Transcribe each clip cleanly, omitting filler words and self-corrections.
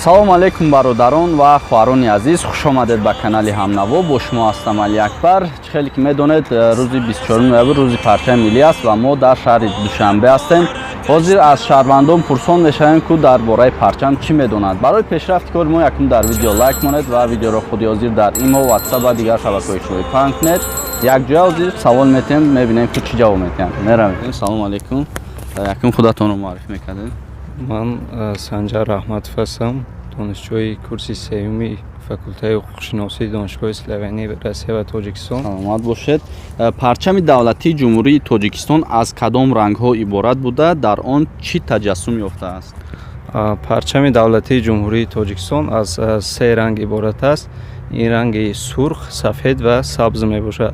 салом алейкум бародарон ва хоҳарони азиз, хуш омадед ба канали Ҳамнаво. Бо шумо ҳастам Али Акбар. Хеле ки медонед, рӯзи 24 ноябр рӯзи парчами миллӣ аст ва мо дар шаҳри Душанбе ҳастем. ҳозир аз шаҳрвандон пурсон мешавем ки дар бораи парчам чӣ медонанд. Барои пешрафти кори мо якум дар видео лайк монед ва видеоро худи ҳозир дар имо, WhatsApp ва дигар шабакаҳои иҷтимоӣ паҳн кунед. Якҷоя ҳозир савол метиҳем, мебинем ки чӣ ҷавоб метиҳанд. Меравем. Салом алейкум. Якум худатонро муаррифӣ мекардед? Ман Санҷар Раҳматов ҳастам, донишҷӯи курси сеюми факултаи ҳуқуқшиносии донишгоҳи Словения, Россия ва Тоҷикистон. Саломат бошед. Парчами давлатии Ҷумҳурии Тоҷикистон аз кадом рангҳо иборат буда, дар он чӣ таҷассум ёфтааст? Парчами давлатии Ҷумҳурии Тоҷикистон аз се ранг иборат аст. Ин ранги сурх, сафед ва сабз мебошад.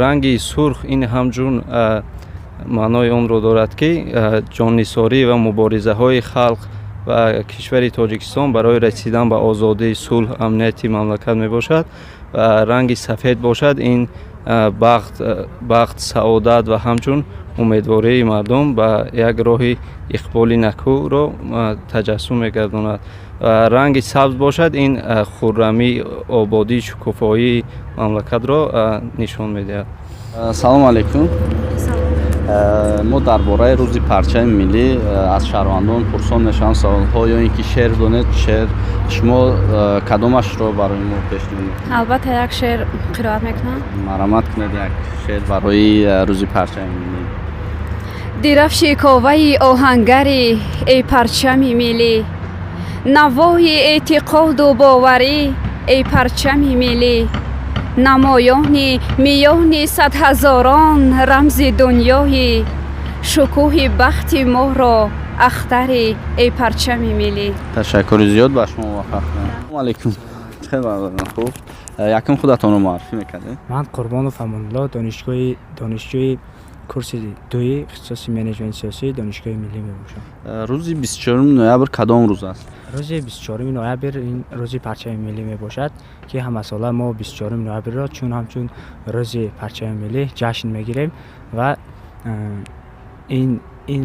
Ранги сурх ин ҳамчун маънои онро дорад ки ҷоннисорӣ ва муборизаҳои халқ ва кишвари Тоҷикистон барои расидан ба озодӣ, сулҳ, амнияти мамлакат мебошад. Ва ранги сафед бошад, ин бахт, саодат ва ҳамчун умедвории мардум ба як роҳи иқболи накӯро таҷассум мегардонад. Ранги сабз бошад, ин хуррамӣ, ободӣ, шукуфоии мамлакатро нишон медиҳад. Салом алейкум. мо дар бораи рӯзи парчами миллӣ аз шаҳрвандон пурсон мешавам саволҳо, ё ин ки шеър донед. Шеър шумо кадомашро барои мо пешниҳод? Албатта як шеър қироат мекунам. Марамат кунед як шеър барои рӯзи парчами миллӣ. Дирафши коваи оҳангари эй парчами миллӣ, навои эътиқоду боварӣ эй парчами миллӣ, намоёни миёни садҳазорон рамзи дунёи, шукӯҳи бахти моҳро ахтари эй парчами миллӣ. Ташаккури зиёд ба шумо муваффақ кунам. Салом алейкум. Хеле бародарон, хуб. Якум худатонро муаррифӣ мекардед? Ман Қурбонов Амонулло, донишҷӯи курси дуи ихтисоси менеҷменти сиёсӣ донишгоҳи миллӣ мебошам. Рӯзи 24 ноябр кадом рӯз аст? рӯзи 24 ноябр ин рӯзи парчами миллӣ мебошад, ки ҳамасола мо 24 ноябрро чун ҳамчун рӯзи парчами миллӣ ҷашн мегирем ва ин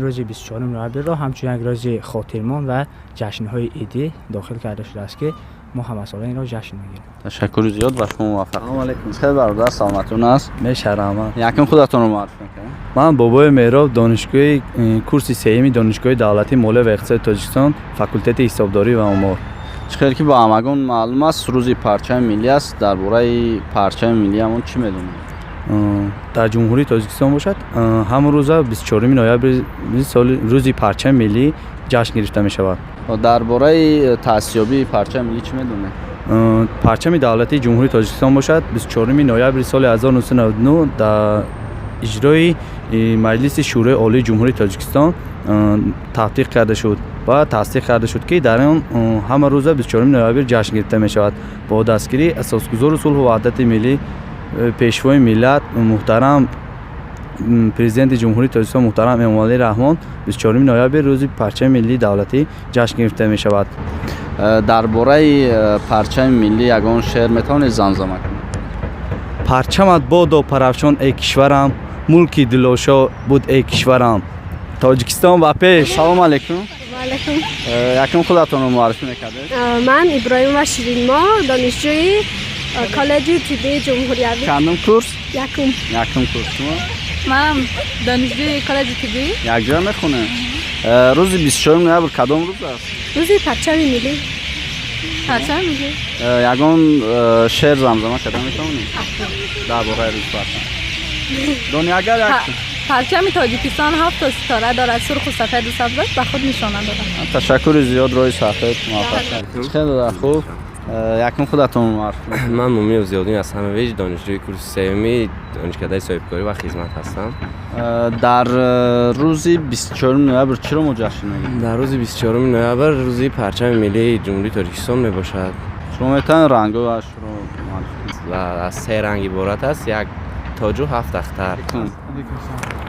рӯзи 24 ноябрро ҳамчун як рӯзи хотирмон ва ҷашнҳои идӣ дохил карда шудааст, ки мо ҳамасола инро ҷашн мегирем. Ташаккури зиёд ба шумо муваффақ. Салом алейкум. Хеле бародар, саломатун аст? Мешарамам. Якум худатонро муаррифӣ мекардед? Ман Бобои Меҳроб, донишгоҳи курси сеюми донишгоҳи давлатии молия ва иқтисоди Тоҷикистон, факултети ҳисобдорӣ ва омор. Чхел ки ба ҳамагон маълум аст, рӯзи парчами миллӣ аст. Дар бораи парчами миллӣ ҳамон чӣ медонед? Дар Ҷумҳурии Тоҷикистон бошад, ҳамон рӯза 24 ноябр соли рӯзи парчами миллӣ ҷашн гирифта мешавад. Дар бораи таъсисёбии парчами миллӣ чӣ медонед? Парчами давлатии Ҷумҳурии Тоҷикистон бошад 24 ноябри соли 1999 дар иҷрои Маҷлиси шӯрои олии Ҷумҳурии Тоҷикистон татбиқ карда шуд ва тасдиқ карда шуд, ки дар он ҳама рӯза 24 ноябр ҷашн гирифта мешавад. Бо дастгирии асосгузору сулҳу ваҳдати миллӣ, пешвои миллат муҳтарам президенти Ҷумҳурии Тоҷикистон муҳтарам Эмомалӣ Раҳмон 24 ноябр рӯзи парчами миллии давлатӣ ҷашн гирифта мешавад. Дар бораи парчами миллӣ ягон шеър метавонед замзама кунед? Парчамат бодо парафшон эй кишварам, мулки дилошо буд эй кишварам. Тоҷикистон ба пеш. Салом алейкум. алейкум. Якум худатонро муаррифӣ мекардед? Ман Иброимова Ширинмо, донишҷӯи коллеҷи тиббии ҷумҳуриявӣ. Кандум курс? Якум. Якум курс. Шумо? Манам донишҷӯи коллеҷи тиббӣ. Якҷоя мехонед? Рӯзи 24 ноябр кадом рӯз аст? рӯзи парчами миллӣ. Парчами миллӣ. Ягон шеър замзама карда метавонед? Дар бораи рӯзи парчам. Дони агар якум. парчами Тоҷикистон 7 ситора дорад, сурху сафеду сабз аст, ба худ нишона дорад. Ташаккури зиёд, роҳи сафед муваффақ. Хеле хуб. Якум худатон муаррифӣ мекунед? Ман Мумиев Зиёдин аз Ҳамавиҷ, донишҷӯи курси сеюми донишкадаи соҳибкорӣ ва хизмат ҳастам. Дар рӯзи 24 ноябр чиро мо ҷашн мегирем? Дар рӯзи 24 ноябр рӯзи парчами миллии Ҷумҳурии Тоҷикистон мебошад. Шумо метавонед рангҳоашро муаррифӣ кунед? Ва аз се ранг иборат аст, як тоҷу 7 ахтар.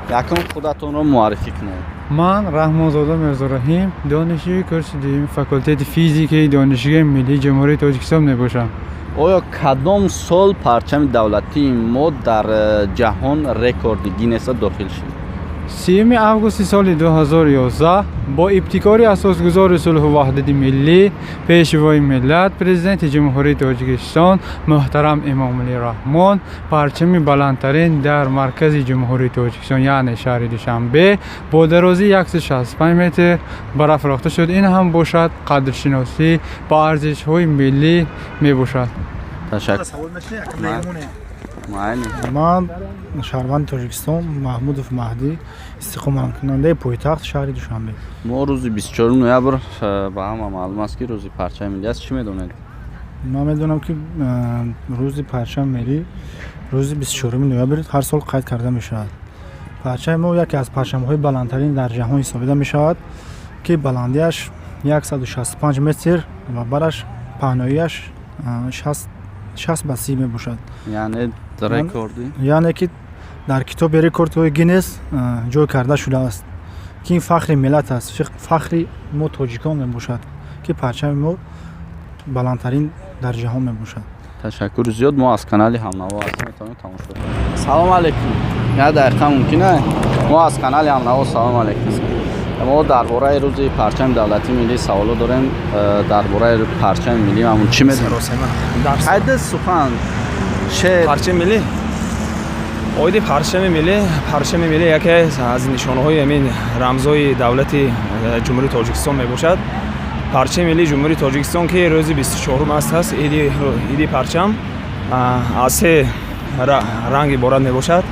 Якум худатонро муаррифӣ кунед? ман Раҳмонзода Мирзораҳим, донишҷӯи курси дуюми факултети физикаи донишгоҳи миллии Ҷумҳурии Тоҷикистон мебошам. оё кадом сол парчами давлатии мо дар ҷаҳон рекорди Гиннеса дохил шуд? 3 августи соли 2011 бо ибтикори асосгузори сулҳу ваҳдати миллӣ пешвои миллат президенти ҷумҳурии Тоҷикистон муҳтарам Эмомалӣ Раҳмон парчами баландтарин дар маркази ҷумҳурии Тоҷикистон яъне шаҳри Душанбе бо дарозии 165 метр барафрохта шуд. Ин ҳам бошад қадршиносӣ ба арзишҳои миллӣ мебошад. ман шаҳрванди Тоҷикистон Маҳмудов Маҳдӣ истиқоматкунандаи пойтахт шаҳри Душанбе. мо рӯзи 24 ноябр ба ҳама маълум аст ки рӯзи парчами миллӣ аст. Чӣ медонед? ман медонам ки рӯзи парчами миллӣ рӯзи 24 ноябр ҳар сол қайд карда мешавад. парчами мо яке аз парчамҳои баландтарин дар ҷаҳон ҳисобида мешавад ки баландиаш 165 метр ва бараш паҳноияш 60 ба 30 мебошад. яъне рекорди яъне ки дар китоби рекордҳои Гиннес ҷой карда шудааст ки ин фахри миллат аст, фахри мо тоҷикон мебошад ки парчами мо баландтарин дар ҷаҳон мебошад. ташаккур зиёд. мо аз канали ҳамнаво ҳастем, метавонем тамошо кунем. салом алейкум. як дақиқа мумкина? мо аз канали ҳамнаво салом алейкум. мо дар бораи рӯзи парчами давлатии миллӣ саволо дорем. дар бораи парчами миллӣ мамун чӣ медонед? ҳайда сухан шер парчами миллӣ оиди парчами миллӣ яке аз нишонаҳои амин рамзҳои давлати ҷумҳурии Тоҷикистон мебошад. парчами миллии ҷумҳурии Тоҷикистон ки рӯзи 24 аст иди парчам аз се ранг иборат мебошад.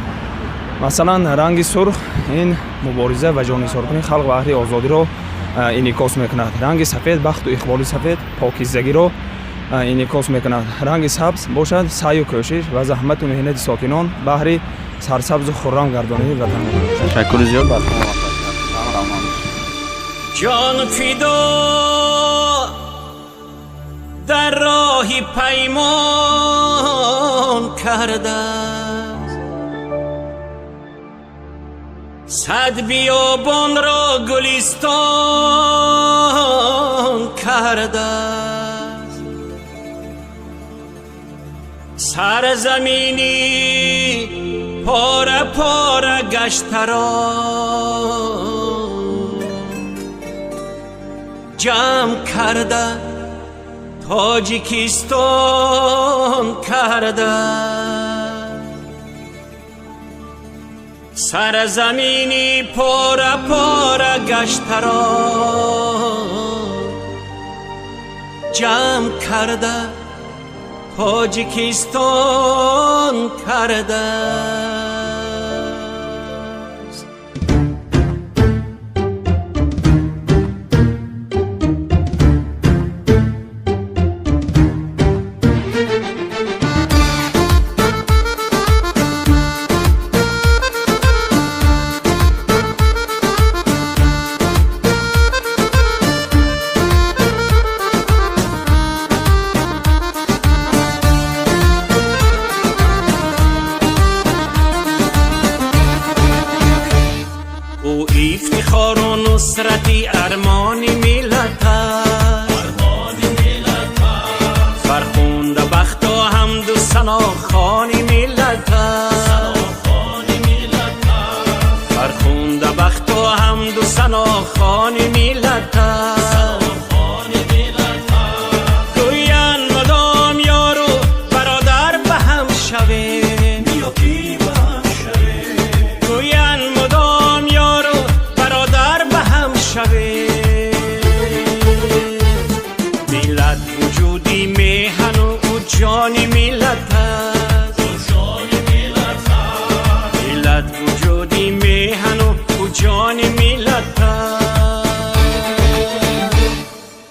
масалан ранги сурх ин мубориза ва ҷонисоркунии халқ ва аҳли озодиро инъикос мекунад. ранги сафед бахту иқболи сафед покизагиро инъикос мекунад. ранги сабз бошад саъю кӯшиш ва заҳмату меҳнати сокинон баҳри сарсабзу хуррам гардонии ватан. ташаккури зиёд бар шумо. جان فدا در راهی پیمان کرده صد بیابان را گلستان کرده سرزمینی پاره پاره گشته را جمع کرده تاجیکستان کرده سرزمینی پاره پاره گشته را جمع کرده تاجیکستان کرده نصرتی ارمان ملت فرخنده بخت و حمد و ثنا خوان ملت فرخنده بخت و حمد و ثنا خوان ملت گویان مدام یارو برادر به هم شویم جان ملت است ملت وجودی میهن و جان ملت است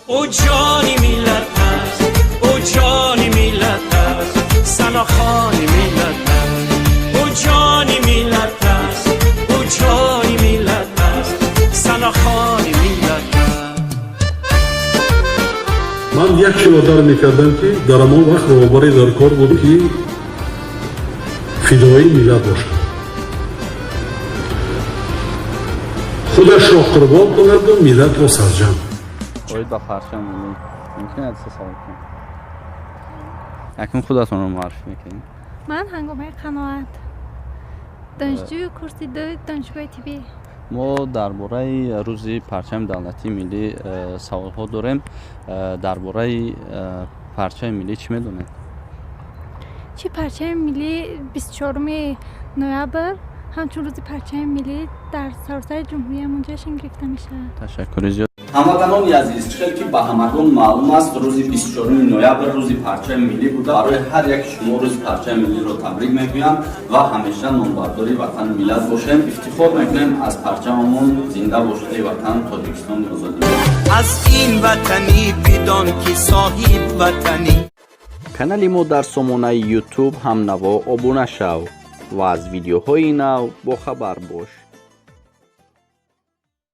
او جان ملت است او جان ملت است ثنا خوان ملت است او جان ملت است او جان ملت است ثنا خوان ملت است. من یک شیوه میکردم که در امان وقت روباری در کار بود که فدایی ملت باشد خودش را قربان کند و ملت را سرجم اوید با پرچم ملی ممکن است سوال کنم اکنون خودتون رو معرفی میکنید؟ من هنگامه قناعت دانشجوی کورس 2 دانشگاه طبی. мо дар бораи рӯзи парчами давлатии миллӣ саволҳо дорем. Дар бораи парчами миллӣ чӣ медонед? چی پرچم ملی 24 نوامبر همچون روز پرچم ملی در سراسر جمهوری ما جشن گرفته میشه. تشکر زیاد. ҳамватанони азиз, чихел ки ба ҳамагон маълум аст, рӯзи 24 ноябр рӯзи парчами миллӣ буда. Барои ҳар як шумо рӯзи парчами миллиро табрик мегӯям ва ҳамеша номбардори ватани миллат бошем. ифтихор мекунем аз парчамамон зинда бошади ватан Тоҷикистони озодӣ. از این وطنی بدان که صاحب وطنی. канали мо дар сомонаи YouTube ҳамнаво обуна шав ва аз видеоҳои нав бохабар бош.